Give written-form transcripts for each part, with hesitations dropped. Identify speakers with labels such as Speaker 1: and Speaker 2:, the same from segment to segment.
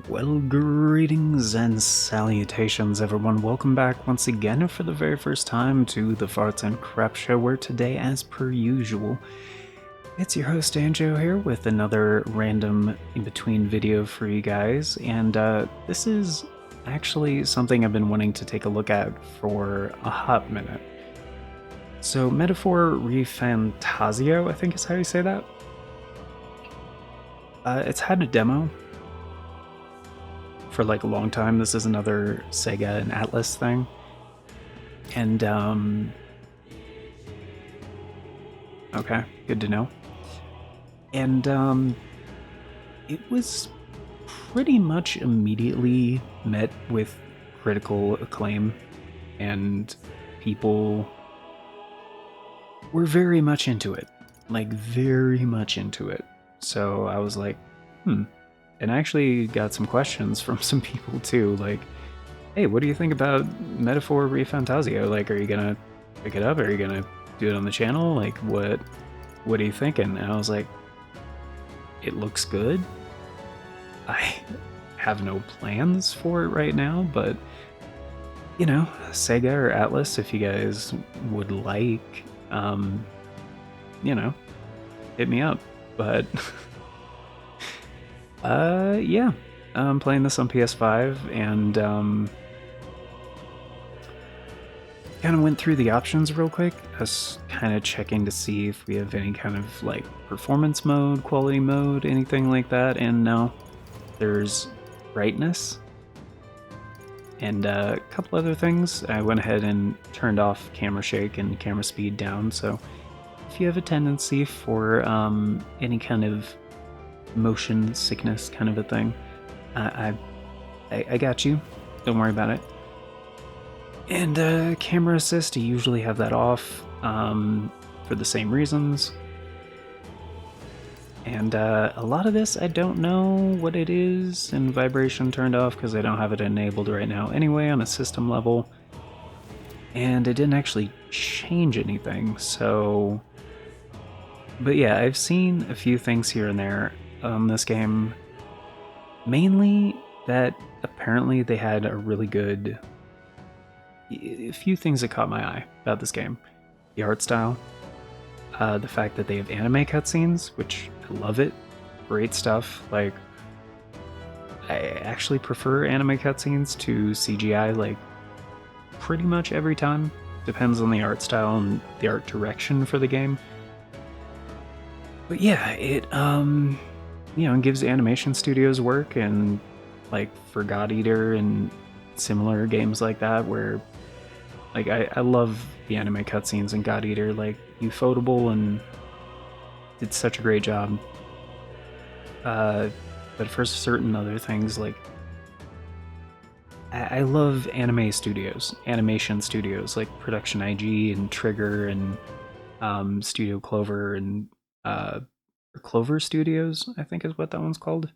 Speaker 1: Well, greetings and salutations, everyone. Welcome back once again for the very first time to the Farts and Crap Show, where today, as per usual, it's your host Anjo here with another random in-between video for you guys. And this is actually something I've been wanting to take a look at for a hot minute. So, Metaphor ReFantazio, I think is how you say that. It's had a demo for like a long time. This is another Sega and Atlus thing. And okay, good to know. And it was pretty much immediately met with critical acclaim, and people were very much into it. Like, very much into it. So I was like, and I actually got some questions from some people too, like, hey, what do you think about Metaphor ReFantazio? Like, are you gonna pick it up? Are you gonna do it on the channel? Like, what are you thinking? And I was like, it looks good. I have no plans for it right now, but you know, Sega or Atlus, if you guys would like, you know, hit me up. But yeah, I'm playing this on PS5, and kind of went through the options real quick. I was kind of checking to see if we have any kind of like performance mode, quality mode, anything like that. And no, there's brightness and a couple other things. I went ahead and turned off camera shake and camera speed down. So if you have a tendency for any kind of motion sickness kind of a thing, I got you. Don't worry about it. And camera assist, I usually have that off for the same reasons. And a lot of this, I don't know what it is, and vibration turned off because I don't have it enabled right now anyway on a system level. And it didn't actually change anything, so... But yeah, I've seen a few things here and there on this game. Mainly that apparently they had a really good... A few things that caught my eye about this game. The art style, the fact that they have anime cutscenes, which I love it. Great stuff. Like, I actually prefer anime cutscenes to CGI, like, pretty much every time. Depends on the art style and the art direction for the game. But yeah, it, you know, gives animation studios work, and, like, for God Eater and similar games like that, where, like, I love the anime cutscenes in God Eater, like, Ufotable, and did such a great job. But for certain other things, like, I love anime studios, animation studios, like Production IG and Trigger and Studio Clover and Clover Studios, I think is what that one's called.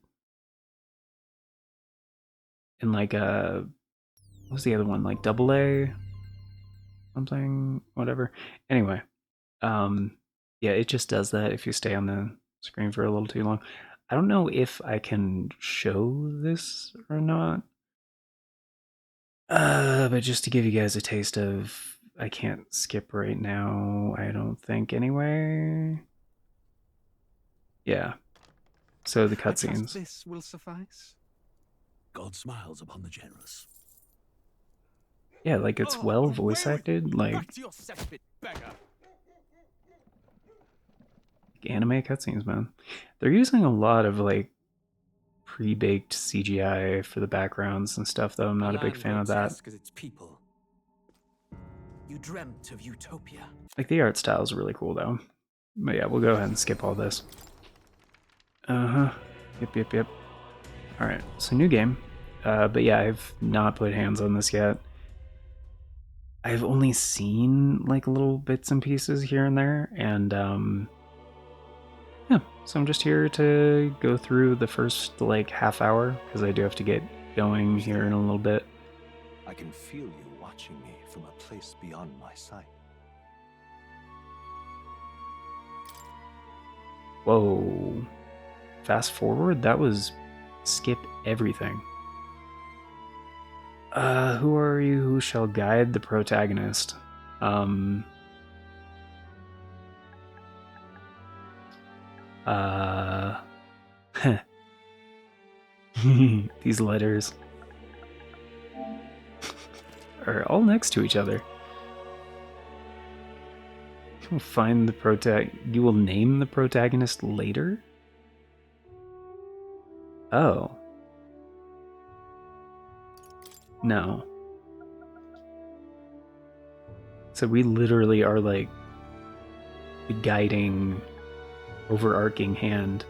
Speaker 1: And like what was the other one? Like Double A something, whatever. Anyway, yeah, it just does that if you stay on the screen for a little too long. I don't know if I can show this or not. But just to give you guys a taste of, I can't skip right now, I don't think, anyway. Yeah. So the cutscenes.
Speaker 2: This will suffice.
Speaker 3: God smiles upon the generous.
Speaker 1: Yeah, like it's well voice acted, like
Speaker 2: Back to your cesspit, beggar.
Speaker 1: anime cutscenes, man. They're using a lot of like pre-baked CGI for the backgrounds and stuff, though. I'm not a big fan of that.
Speaker 3: Its people. You dreamt of utopia.
Speaker 1: Like the art style is really cool, though. But yeah, we'll go ahead and skip all this. Uh-huh. Yep. Alright, so new game. But yeah, I've not put hands on this yet. I've only seen like little bits and pieces here and there, and yeah, so I'm just here to go through the first like half hour, because I do have to get going here in a little bit.
Speaker 4: I can feel you watching me from a place beyond my sight.
Speaker 1: Whoa. Fast forward? That was skip everything. Who are you who shall guide the protagonist? These letters are all next to each other. You will find the you will name the protagonist later? Oh. No. So we literally are like the guiding, overarching hand.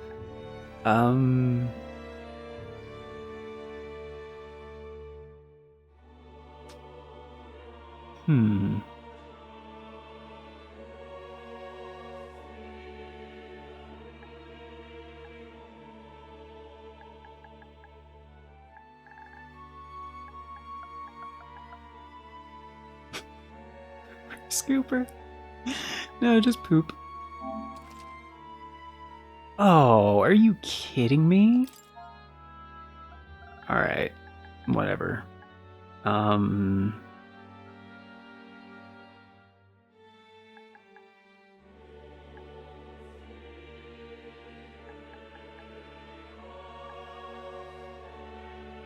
Speaker 1: Scooper. No, just poop. Oh, are you kidding me? Alright. Whatever.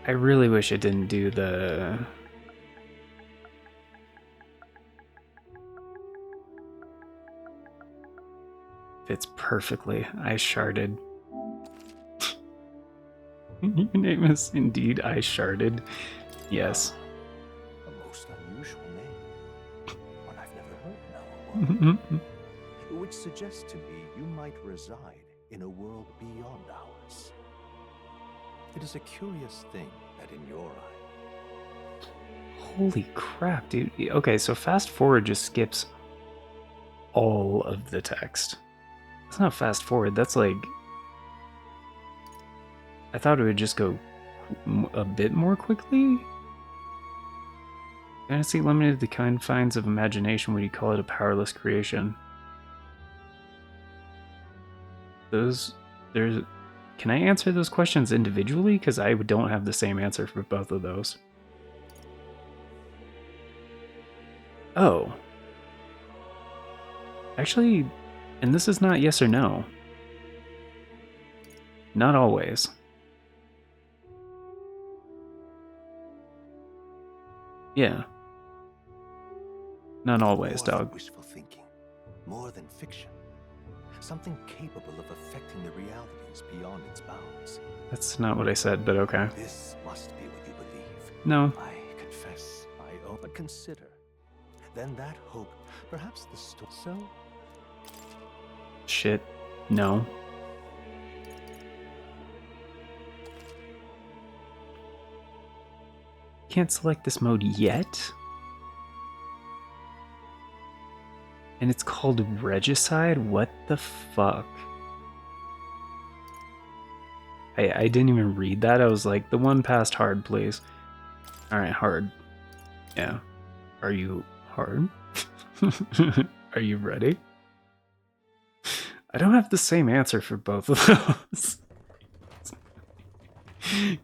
Speaker 1: I really wish it didn't do the... Fits perfectly. I sharded. Your name is indeed I sharded. Yes.
Speaker 4: A most unusual name. One I've never heard in our world. Which suggests to me you might reside in a world beyond ours. It is a curious thing that in your eye.
Speaker 1: Holy crap, dude. Okay, so fast forward just skips all of the text. It's not fast forward, that's like... I thought it would just go a bit more quickly? Fantasy limited to the confines of imagination, would you call it a powerless creation? Can I answer those questions individually? Because I don't have the same answer for both of those. Oh. Actually, and this is not yes or no. Not always. Yeah. Not always,
Speaker 4: More than
Speaker 1: dog.
Speaker 4: wishful thinking, more than fiction. Something capable of affecting the realities beyond its bounds.
Speaker 1: That's not what I said, but okay.
Speaker 4: This must be what you believe.
Speaker 1: No.
Speaker 4: I confess, I own. But consider, then that hope, perhaps the so.
Speaker 1: Shit. No. Can't select this mode yet? And it's called Regicide? What the fuck? I didn't even read that. I was like, the one past hard, please. Alright, hard. Yeah. Are you hard? Are you ready? I don't have the same answer for both of those.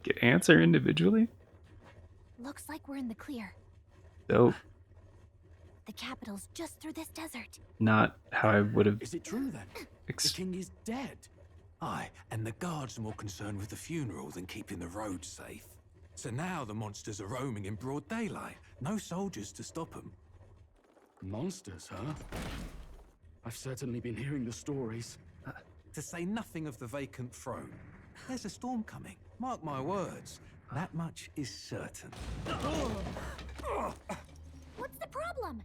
Speaker 1: Get answer individually?
Speaker 5: Looks like we're in the clear.
Speaker 1: So,
Speaker 5: The capital's just through this desert.
Speaker 1: not how I would have...
Speaker 2: Is it true then? The king is dead. Aye, and the guards are more concerned with the funeral than keeping the roads safe. So now the monsters are roaming in broad daylight. No soldiers to stop them.
Speaker 6: Monsters, huh? I've certainly been hearing the stories.
Speaker 2: To say nothing of the vacant throne. There's a storm coming. Mark my words. That much is certain.
Speaker 5: What's the problem?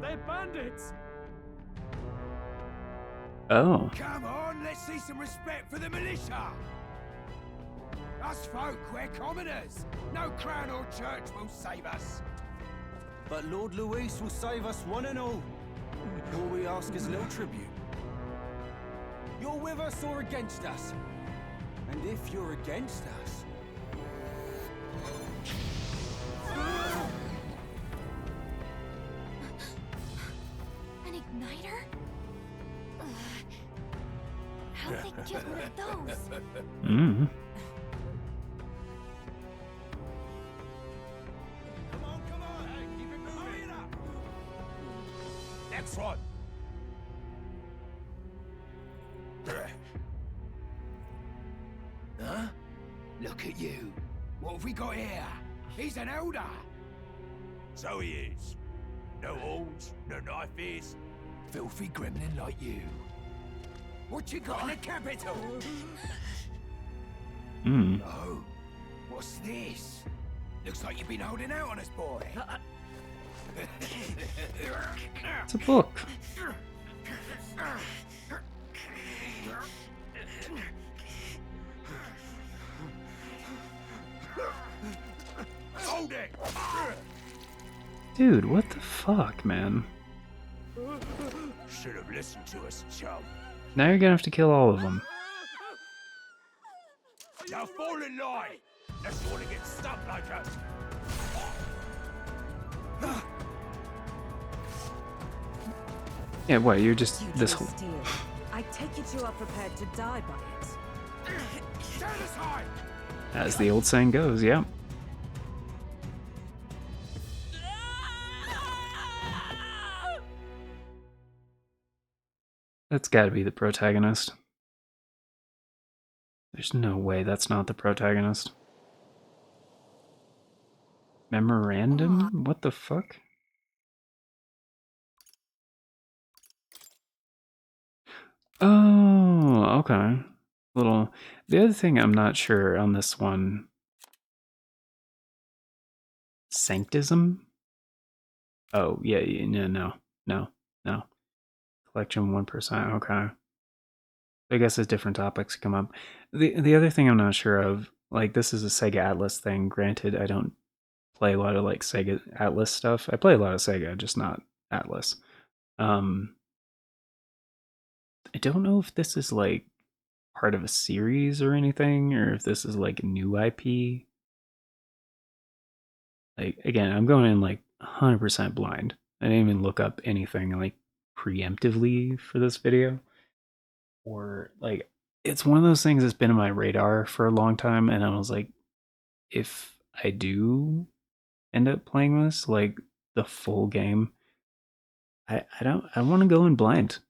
Speaker 6: They're bandits!
Speaker 1: Oh.
Speaker 7: Come on, let's see some respect for the militia! Us folk, we're commoners. No crown or church will save us.
Speaker 8: But Lord Luis will save us one and all. All we ask is little tribute. You're with us or against us? And if you're against us...
Speaker 5: An igniter? How How did they get one of those?
Speaker 1: Mm.
Speaker 7: Come on, hey, keep it moving. Hurry it up. Next one. Huh? Look at you. What have we got here? He's an elder. So he is. No horns, no knife ears. Filthy gremlin like you. What you got in the capital?
Speaker 1: Mm.
Speaker 7: Oh, what's this? Looks like you've been holding out on us, boy.
Speaker 1: It's a book.
Speaker 7: Hold it!
Speaker 1: Dude, what the fuck, man?
Speaker 7: Should have listened to us, chum.
Speaker 1: Now you're gonna have to kill all of them.
Speaker 7: Now fall in line! Unless you want to get stuck like us.
Speaker 1: Yeah, what, you're just
Speaker 9: You
Speaker 1: this
Speaker 9: drew
Speaker 1: whole...
Speaker 9: steel. I take it you are prepared to die by it.
Speaker 7: Stand aside!
Speaker 1: As the old saying goes, yeah. That's gotta be the protagonist. There's no way that's not the protagonist. Memorandum? What the fuck? Oh, okay. Little. The other thing I'm not sure on this one. Sanctism? Oh, yeah, no. Collection 1%, okay. I guess as different topics come up. The other thing I'm not sure of, like, this is a Sega Atlus thing. Granted, I don't play a lot of like Sega Atlus stuff. I play a lot of Sega, just not Atlus. I don't know if this is like part of a series or anything, or if this is like a new IP. Like, again, I'm going in like 100% blind. I didn't even look up anything like preemptively for this video. Or like, it's one of those things that's been on my radar for a long time, and I was like, if I do end up playing this, like the full game, I want to go in blind.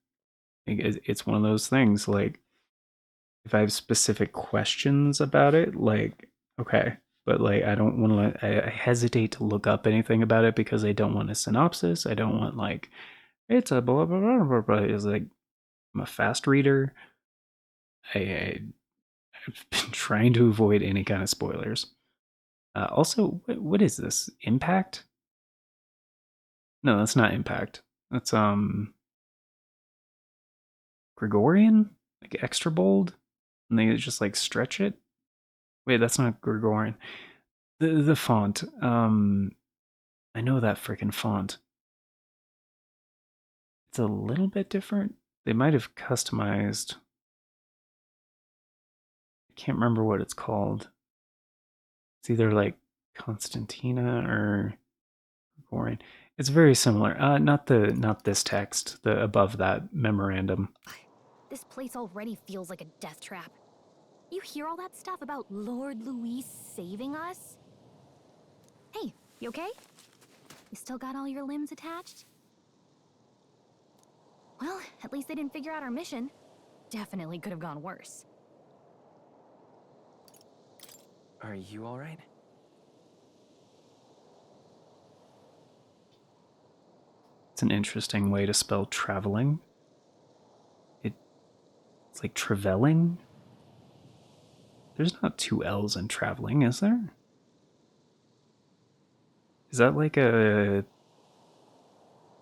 Speaker 1: It's one of those things, like, if I have specific questions about it, like, okay, but like, I don't want to, I hesitate to look up anything about it because I don't want a synopsis. I don't want like, it's a blah blah blah blah blah. It's like, I'm a fast reader. I've been trying to avoid any kind of spoilers. Also, what is this? Impact? No, that's not Impact. That's Gregorian? Like extra bold? And they just like stretch it? Wait, that's not Gregorian. The font. I know that freaking font. It's a little bit different. They might have customized. I can't remember what it's called. It's either like Constantina or Gregorian. It's very similar. Not this text. The above that memorandum.
Speaker 5: This place already feels like a death trap. You hear all that stuff about Lord Louis saving us? Hey, you okay? You still got all your limbs attached? Well, at least they didn't figure out our mission. Definitely could have gone worse.
Speaker 10: Are you alright?
Speaker 1: It's an interesting way to spell traveling. It's like traveling. There's not two L's in traveling, is there? Is that like a...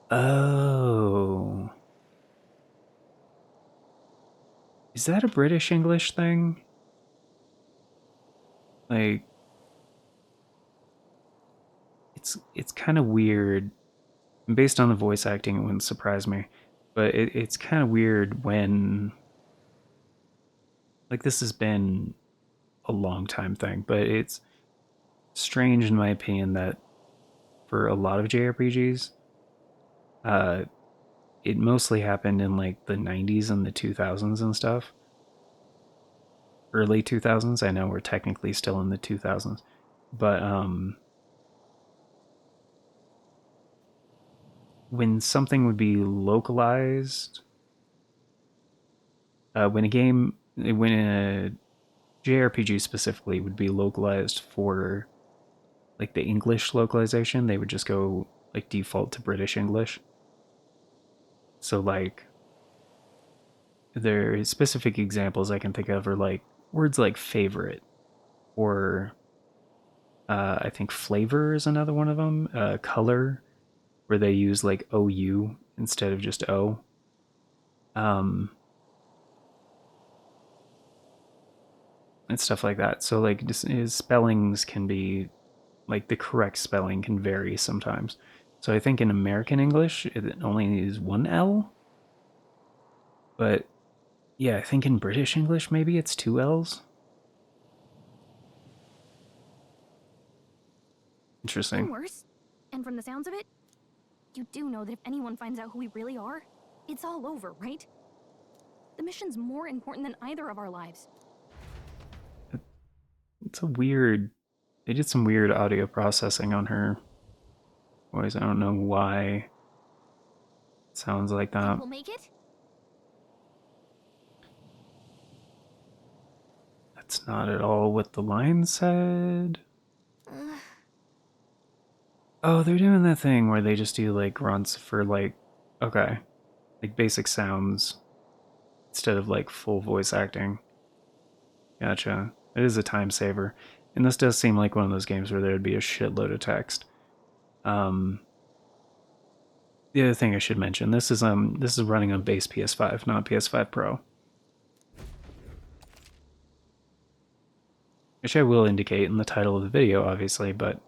Speaker 1: Oh. Is that a British English thing? Like... It's kind of weird. Based on the voice acting, it wouldn't surprise me. But it's kind of weird when... Like, this has been a long time thing, but it's strange in my opinion that for a lot of JRPGs, it mostly happened in like the 90s and the 2000s and stuff. early 2000s. I know we're technically still in the 2000s, but when something would be localized, when a JRPG specifically would be localized for like the English localization, they would just go like default to British English. So like there are specific examples I can think of are like words like favorite or I think flavor is another one of them. Color, where they use like OU instead of just O. And stuff like that. So like his spellings can be like the correct spelling can vary sometimes. So I think in American English it only is one L. But yeah, I think in British English maybe it's two L's. Interesting.
Speaker 5: Even worse. And from the sounds of it, you do know that if anyone finds out who we really are, it's all over, right? The mission's more important than either of our lives.
Speaker 1: It's a weird... They did some weird audio processing on her voice. I don't know why it sounds like that.
Speaker 5: We'll make it?
Speaker 1: That's not at all what the line said. Oh, they're doing that thing where they just do like grunts for like, okay, like basic sounds instead of like full voice acting. Gotcha. It is a time saver. And this does seem like one of those games where there'd be a shitload of text. The other thing I should mention, this is running on base PS5, not PS5 Pro. Which I will indicate in the title of the video, obviously, but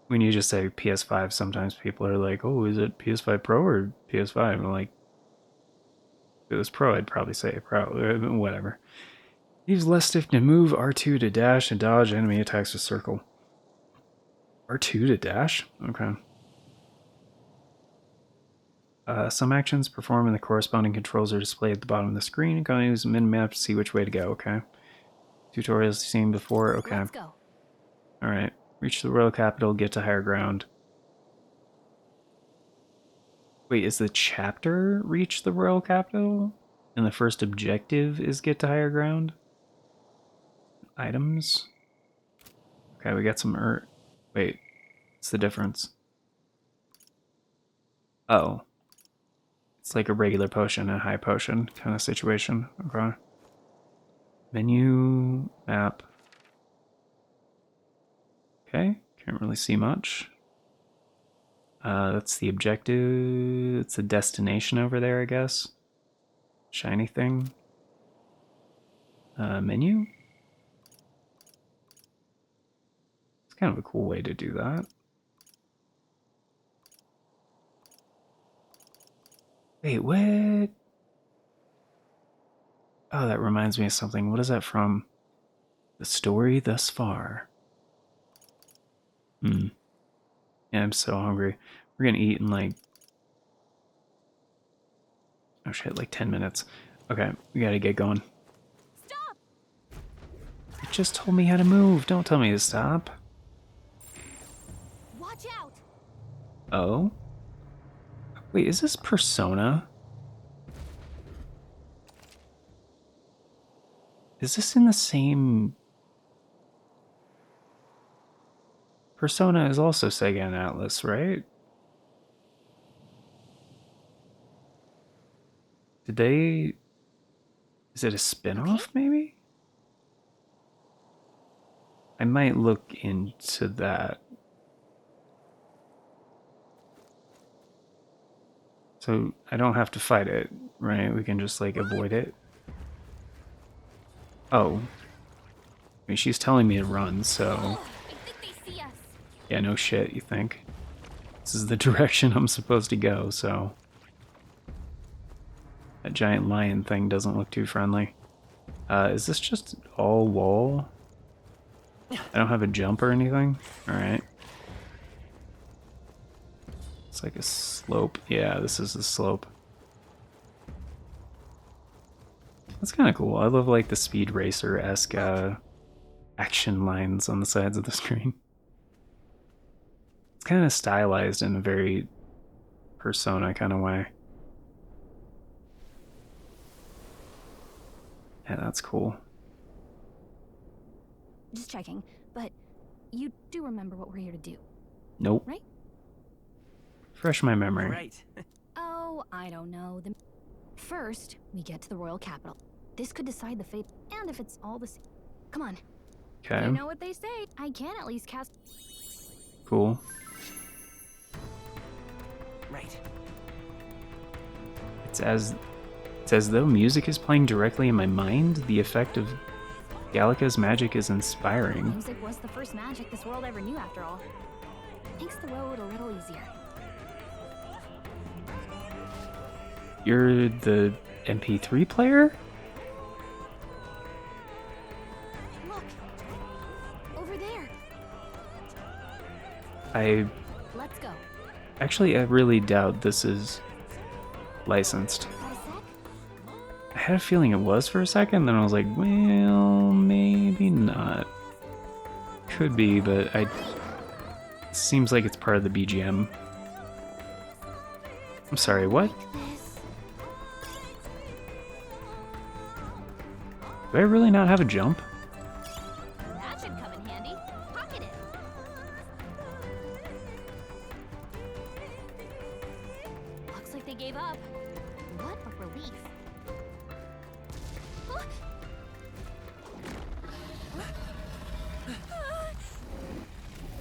Speaker 1: when you just say PS5, sometimes people are like, oh, is it PS5 Pro or PS5? And I'm like, if it was Pro, I'd probably say Pro, whatever. Use left stick to move, R2 to dash and dodge enemy attacks with circle. R2 to dash? Okay. Some actions performed and the corresponding controls are displayed at the bottom of the screen. You can use a min-map to see which way to go, okay? Tutorials seen before, okay.
Speaker 5: Let's go.
Speaker 1: Alright. Reach the royal capital, get to higher ground. Wait, is the chapter reach the royal capital? And the first objective is get to higher ground? Items? Okay, we got some wait, what's the difference? Oh. It's like a regular potion and a high potion kind of situation. Okay. Menu, map. Okay, can't really see much. That's the objective. It's the destination over there, I guess. Shiny thing. Menu? It's kind of a cool way to do that. Wait, what? Oh, that reminds me of something. What is that from? The story thus far. Yeah, I'm so hungry. We're gonna eat in like... oh shit, like 10 minutes. Okay, we gotta get going.
Speaker 5: Stop!
Speaker 1: You just told me how to move. Don't tell me to stop.
Speaker 5: Watch out!
Speaker 1: Oh? Wait, is this Persona? Is this in the same... Persona is also Sega and Atlus, right? Did they... Is it a spin-off, maybe? I might look into that. So I don't have to fight it, right? We can just like avoid it. Oh. I mean, she's telling me to run, so...
Speaker 5: I think they see us.
Speaker 1: yeah, no shit, you think? This is the direction I'm supposed to go, so... that giant lion thing doesn't look too friendly. Is this just all wall? I don't have a jump or anything? Alright. It's like a slope. Yeah, this is a slope. That's kind of cool. I love like the Speed Racer-esque action lines on the sides of the screen. It's kind of stylized in a very Persona kind of way. Yeah, that's cool.
Speaker 5: Just checking, but you do remember what we're here to do,
Speaker 1: Nope.
Speaker 5: right?
Speaker 1: Fresh my memory.
Speaker 10: Right.
Speaker 5: Oh, I don't know. First, we get to the royal capital. This could decide the fate, and if it's all the same. Come on.
Speaker 1: Okay.
Speaker 5: You know what they say. I can at least cast.
Speaker 1: Cool.
Speaker 10: Right.
Speaker 1: It's as though music is playing directly in my mind. The effect of Gallica's magic is inspiring.
Speaker 5: Music was the first magic this world ever knew, after all. Makes the road a little easier.
Speaker 1: You're the MP3 player?
Speaker 5: Look! Over there! Let's go.
Speaker 1: Actually, I really doubt this is licensed.
Speaker 5: Got a sec?
Speaker 1: I had a feeling it was for a second, then I was like, well, maybe not. Could be, but it seems like it's part of the BGM. I'm sorry, what? Do I really not have a jump?
Speaker 5: That should come in handy. Pocket it. Looks like they gave up. What a relief.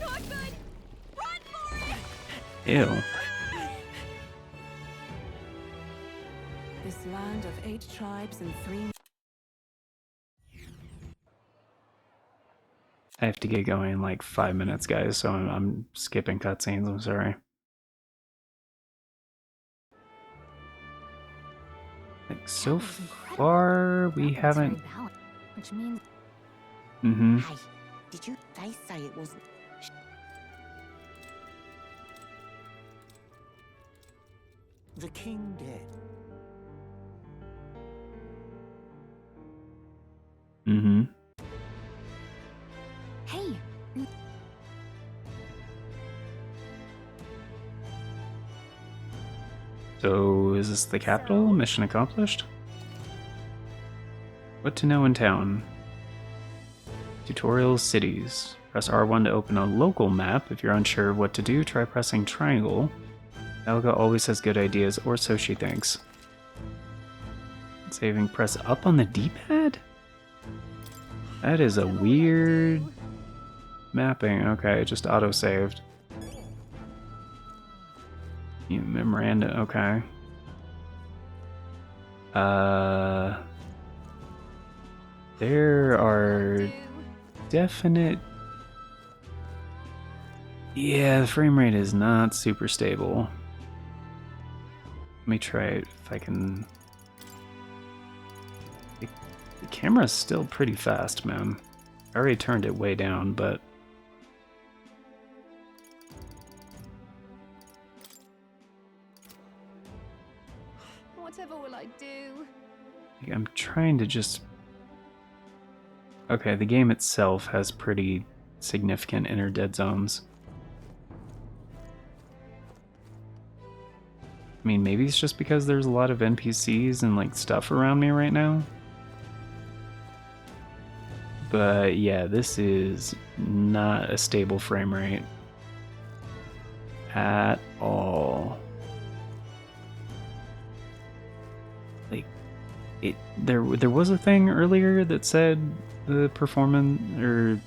Speaker 5: Not good. Run for it.
Speaker 1: Ew.
Speaker 9: This land of 8 tribes and 3.
Speaker 1: I have to get going in like 5 minutes, guys, so I'm skipping cutscenes, I'm sorry. Like, so far, we haven't...
Speaker 5: Which means...
Speaker 1: Mm-hmm.
Speaker 11: Hey, did you guys say it wasn't?
Speaker 4: The king dead.
Speaker 1: Mm-hmm.
Speaker 5: Hey!
Speaker 1: So, is this the capital? Mission accomplished? What to know in town? Tutorials, cities. Press R1 to open a local map. If you're unsure of what to do, try pressing triangle. Elga always has good ideas, or so she thinks. Saving, press up on the D-pad? That is a weird mapping. Okay, just auto-saved. Memoranda, okay. There are definite... Yeah, the frame rate is not super stable. Let me try it if I can... The camera's still pretty fast, man. I already turned it way down, but...
Speaker 5: Whatever will I do?
Speaker 1: I'm trying to just... Okay, the game itself has pretty significant inner dead zones. I mean, maybe it's just because there's a lot of NPCs and like stuff around me right now. But yeah, this is not a stable frame rate at all. Like, there was a thing earlier that said the performance or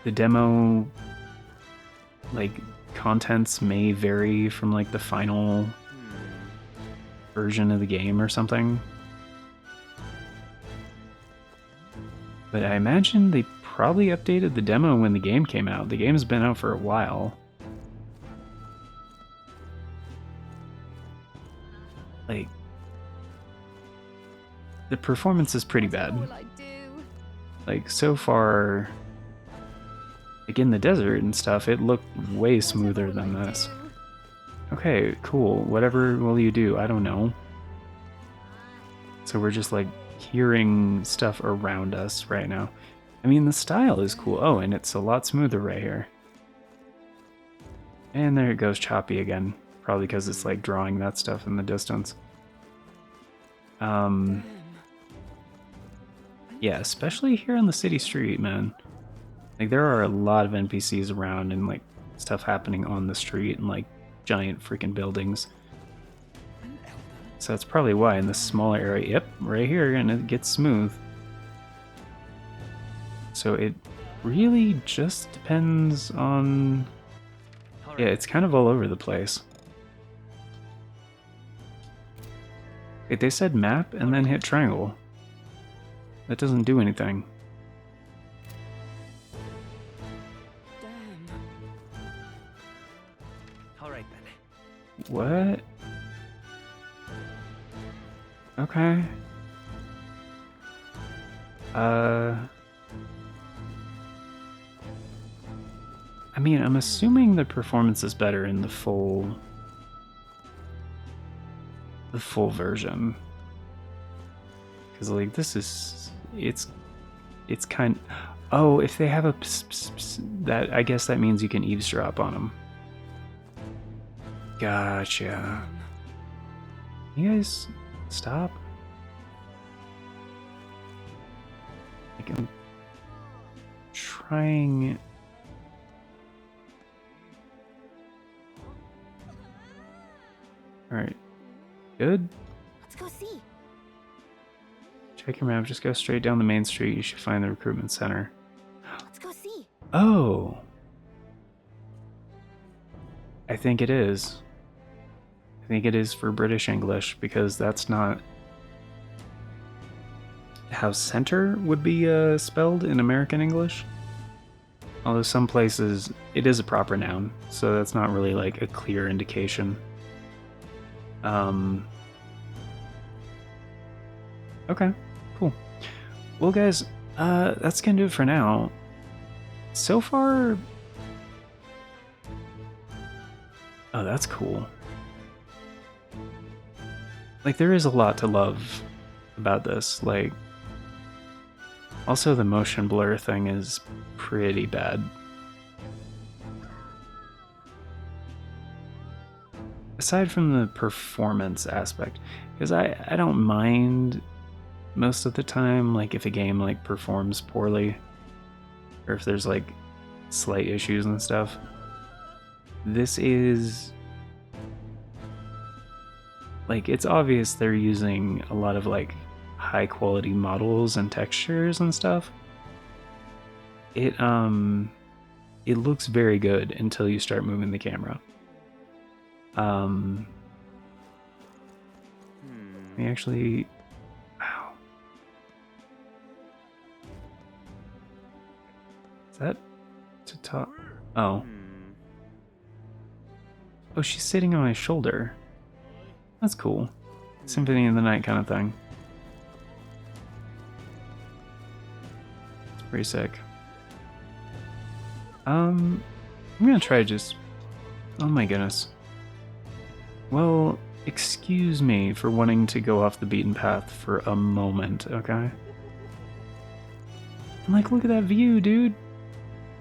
Speaker 1: the demo like contents may vary from like the final version of the game or something. But I imagine they probably updated the demo when the game came out. The game's been out for a while. Like, the performance is pretty bad. Like, so far, like in the desert and stuff, it looked way smoother than this. Okay, cool. Whatever will you do? I don't know. So we're just like hearing stuff around us right now. I mean, the style is cool. Oh, and it's a lot smoother right here. And there it goes choppy again. Probably because it's like drawing that stuff in the distance. Yeah, especially here on the city street, man. Like, there are a lot of NPCs around and like stuff happening on the street and like giant freaking buildings. So that's probably why in this smaller area, yep, right here, and it gets smooth. So it really just depends on... Yeah, it's kind of all over the place. Wait, they said map and then hit triangle. That doesn't do anything.
Speaker 10: Alright then.
Speaker 1: What? Okay. I mean, I'm assuming the performance is better in the full version. Because like this is it's kind. Oh, if they have a that, I guess that means you can eavesdrop on them. Gotcha. You guys stop. Like, I'm trying. All right. Good.
Speaker 5: Let's go see.
Speaker 1: Check your map. Just go straight down the main street. You should find the recruitment center.
Speaker 5: Let's go see.
Speaker 1: Oh. I think it is. I think it is for British English because that's not how center would be spelled in American English. Although some places it is a proper noun, so that's not really like a clear indication. Okay, cool. Well, guys, that's gonna do it for now. So far... Oh, that's cool. Like, there is a lot to love about this. Like, also the motion blur thing is pretty bad. Aside from the performance aspect, because I don't mind most of the time, like, if a game, like, performs poorly, or if there's, like, slight issues and stuff. This is... Like, it's obvious they're using a lot of, like, high-quality models and textures and stuff. It looks very good until you start moving the camera. Let me actually... Wow. Is that to talk? Oh. Oh, she's sitting on my shoulder. That's cool. Symphony of the Night kind of thing. It's pretty sick. I'm gonna try just... Oh my goodness. Well, excuse me for wanting to go off the beaten path for a moment, okay? And like, look at that view, dude.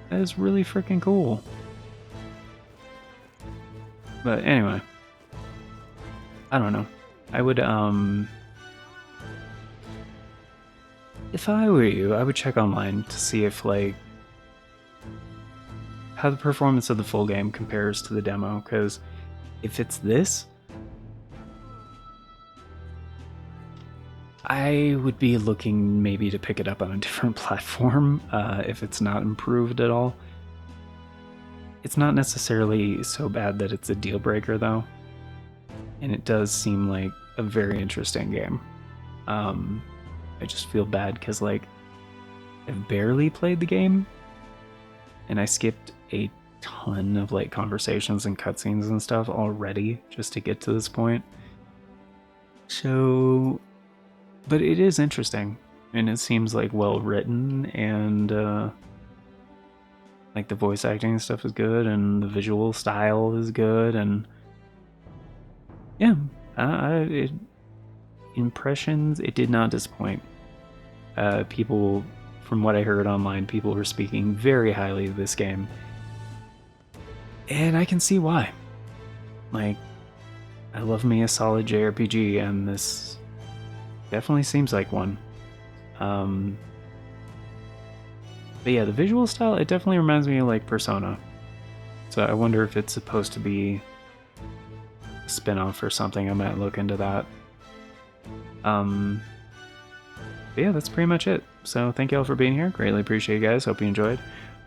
Speaker 1: That is really freaking cool. But anyway. I don't know. I would, if I were you, I would check online to see if, like, how the performance of the full game compares to the demo, because if it's this, I would be looking maybe to pick it up on a different platform if it's not improved at all. It's not necessarily so bad that it's a deal breaker, though. And it does seem like a very interesting game. I just feel bad because, like, I've barely played the game, and I skipped a ton of, like, conversations and cutscenes and stuff already just to get to this point. So, but it is interesting, and it seems, like, well written, and like, the voice acting and stuff is good, and the visual style is good, and yeah, impressions, it did not disappoint. People, from what I heard online, people were speaking very highly of this game. And I can see why. Like, I love me a solid JRPG, and this definitely seems like one. But yeah, the visual style, it definitely reminds me of like Persona. So I wonder if it's supposed to be a spin-off or something. I might look into that. But yeah, that's pretty much it. So thank you all for being here. Greatly appreciate you guys. Hope you enjoyed.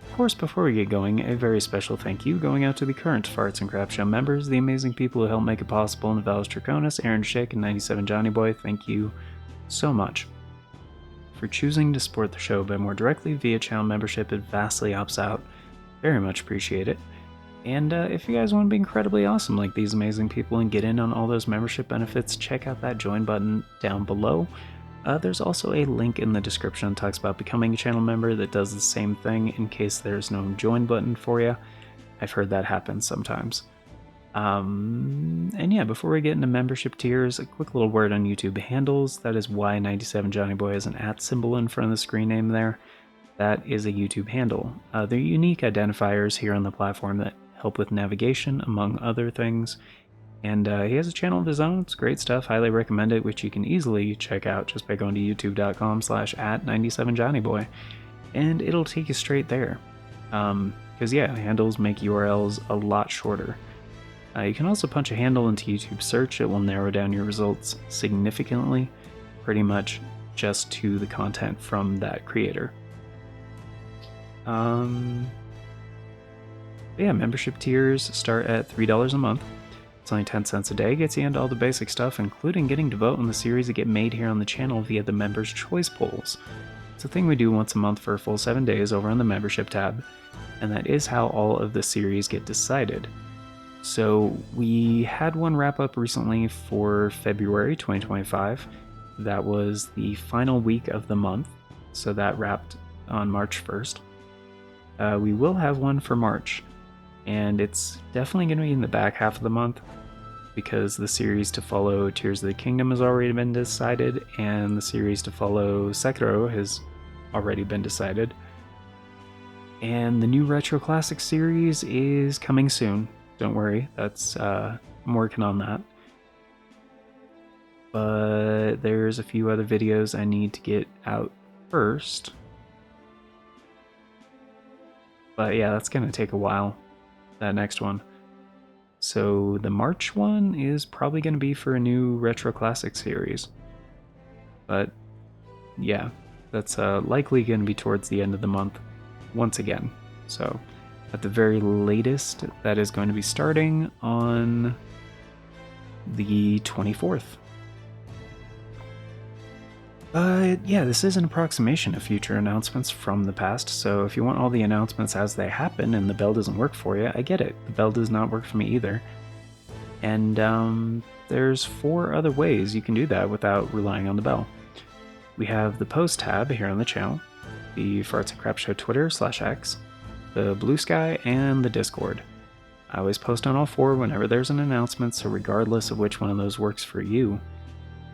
Speaker 1: Of course, before we get going, a very special thank you going out to the current Farts and Crap Show members, the amazing people who helped make it possible: Navalis Draconis, Aaron Schick, and 97 Johnny Boy. Thank you so much for choosing to support the show by more directly via channel membership. It vastly helps out. Very much appreciate it. And if you guys want to be incredibly awesome like these amazing people and get in on all those membership benefits, check out that join button down below. There's also a link in the description that talks about becoming a channel member that does the same thing in case there's no join button for you. I've heard that happen sometimes. And yeah, before we get into membership tiers, a quick little word on YouTube handles. That is why 97 Johnny Boy has an @ symbol in front of the screen name there. That is a YouTube handle. They're unique identifiers here on the platform that help with navigation, among other things. And he has a channel of his own. It's great stuff. Highly recommend it, which you can easily check out just by going to youtube.com/@97johnnyboy. And it'll take you straight there. Because yeah, handles make URLs a lot shorter. You can also punch a handle into YouTube search. It will narrow down your results significantly, pretty much just to the content from that creator. Yeah, membership tiers start at $3 a month. It's only 10 cents a day, gets you into all the basic stuff, including getting to vote on the series that get made here on the channel via the Members' Choice Polls. It's a thing we do once a month for a full 7 days over on the membership tab, and that is how all of the series get decided. So we had one wrap up recently for February 2025. That was the final week of the month, so that wrapped on March 1st. We will have one for March, and it's definitely going to be in the back half of the month because the series to follow Tears of the Kingdom has already been decided, and the series to follow Sekiro has already been decided. And the new Retro Classic series is coming soon. Don't worry, I'm working on that. But there's a few other videos I need to get out first. But yeah, that's going to take a while, that next one. So the March one is probably going to be for a new Retro Classic series. But yeah, that's likely going to be towards the end of the month once again. So at the very latest, that is going to be starting on the 24th. But yeah, this is an approximation of future announcements from the past, so if you want all the announcements as they happen and the bell doesn't work for you, I get it. The bell does not work for me either. And there's 4 other ways you can do that without relying on the bell. We have the post tab here on the channel, the Farts and Crap Show Twitter /X, the Bluesky, and the Discord. I always post on all 4 whenever there's an announcement, so regardless of which one of those works for you,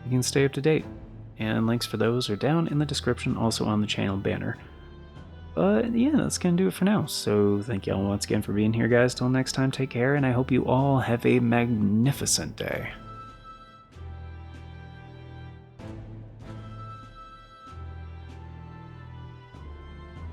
Speaker 1: you can stay up to date. And links for those are down in the description, also on the channel banner. But yeah, that's gonna do it for now. So thank you all once again for being here, guys. Till next time, take care, and I hope you all have a magnificent day.